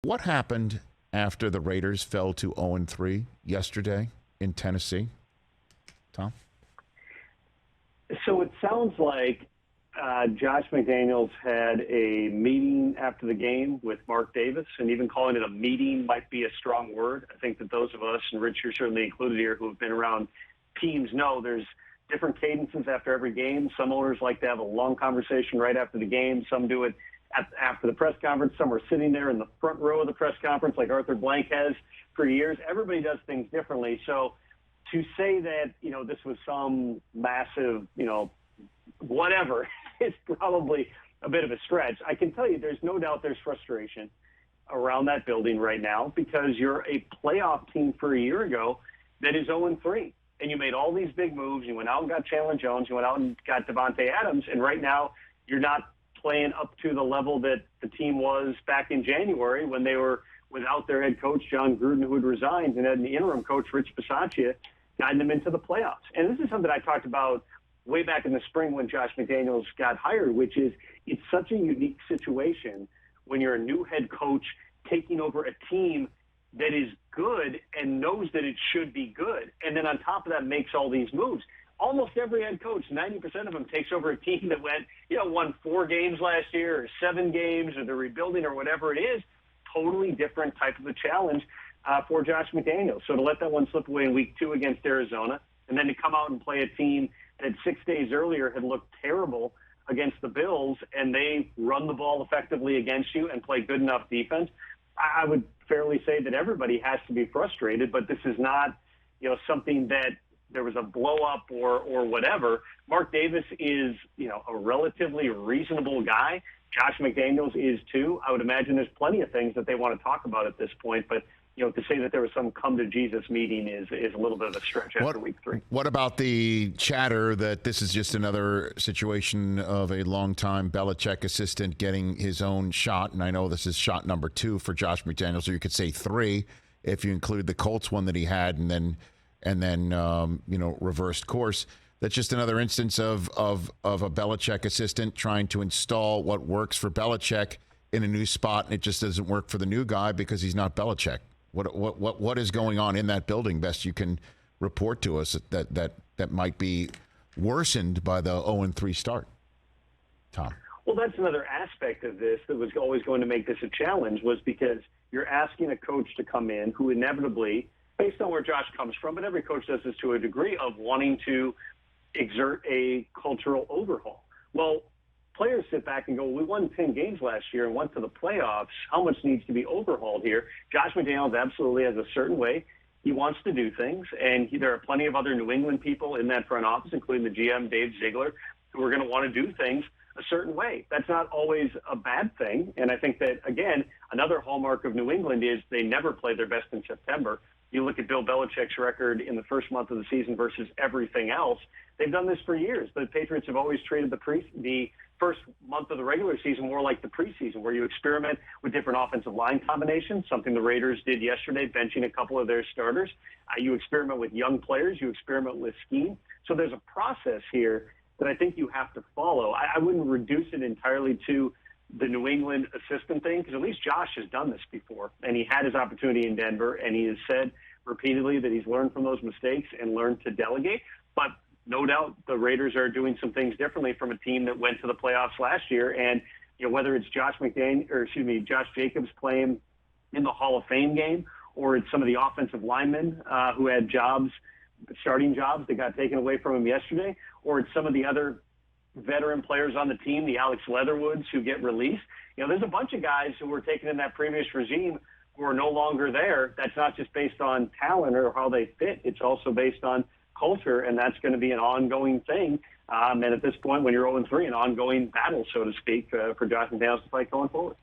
What happened after the Raiders fell to 0-3 yesterday in Tennessee? Tom? So it sounds like Josh McDaniels had a meeting after the game with Mark Davis, and even calling it a meeting might be a strong word. I think that those of us, and Rich, you're certainly included here, who have been around teams know there's different cadences after every game. Some owners like to have a long conversation right after the game. Some do it after the press conference. Some are sitting there in the front row of the press conference like Arthur Blank has for years. Everybody does things differently. So to say that, this was some massive, whatever, is probably a bit of a stretch. I can tell you there's no doubt there's frustration around that building right now because you're a playoff team for a year ago that is 0-3. And you made all these big moves. You went out and got Chandler Jones. You went out and got Devontae Adams. And right now you're not playing up to the level that the team was back in January when they were without their head coach, John Gruden, who had resigned, and had an interim coach, Rich Bisaccia, guiding them into the playoffs. And this is something I talked about way back in the spring when Josh McDaniels got hired, which is it's such a unique situation when you're a new head coach taking over a team that is good and knows that it should be good. And then on top of that makes all these moves. Almost every head coach, 90% of them, takes over a team that won 4 games last year or 7 games or they're rebuilding or whatever it is. Totally different type of a challenge for Josh McDaniels. So to let that one slip away in week 2 against Arizona and then to come out and play a team that 6 days earlier had looked terrible against the Bills and they run the ball effectively against you and play good enough defense, I would fairly say that everybody has to be frustrated, but this is not, something that there was a blow up or whatever. Mark Davis is, a relatively reasonable guy. Josh McDaniels is too. I would imagine there's plenty of things that they want to talk about at this point, but to say that there was some come to Jesus meeting is a little bit of a stretch after week 3. What about the chatter that this is just another situation of a longtime Belichick assistant getting his own shot? And I know this is shot number 2 for Josh McDaniels, or you could say 3 if you include the Colts one that he had and then reversed course. That's just another instance of a Belichick assistant trying to install what works for Belichick in a new spot, and it just doesn't work for the new guy because he's not Belichick. What is going on in that building? Best you can report to us that might be worsened by the 0-3 start. Tom. Well, that's another aspect of this that was always going to make this a challenge, was because you're asking a coach to come in who inevitably, based on where Josh comes from, but every coach does this to a degree, of wanting to exert a cultural overhaul. Well, players sit back and go, we won 10 games last year and went to the playoffs. How much needs to be overhauled here? Josh McDaniels absolutely has a certain way he wants to do things, and there are plenty of other New England people in that front office, including the GM, Dave Ziegler, who are going to want to do things a certain way. That's not always a bad thing, and I think that, again, another hallmark of New England is they never play their best in September. You look at Bill Belichick's record in the first month of the season versus everything else. They've done this for years. The Patriots have always treated the first month of the regular season more like the preseason, where you experiment with different offensive line combinations, something the Raiders did yesterday, benching a couple of their starters. You experiment with young players. You experiment with scheme. So there's a process here that I think you have to follow. I wouldn't reduce it entirely to the New England assistant thing, because at least Josh has done this before, and he had his opportunity in Denver, and he has said repeatedly that he's learned from those mistakes and learned to delegate. But no doubt the Raiders are doing some things differently from a team that went to the playoffs last year. And whether it's Josh Jacobs playing in the Hall of Fame game, or it's some of the offensive linemen who had starting jobs that got taken away from him yesterday, or it's some of the other veteran players on the team, the Alex Leatherwoods who get released. There's a bunch of guys who were taken in that previous regime who are no longer there. That's not just based on talent or how they fit. It's also based on culture, and that's going to be an ongoing thing. And at this point, when you're 0-3, an ongoing battle, so to speak, for Josh McDaniels to fight going forward.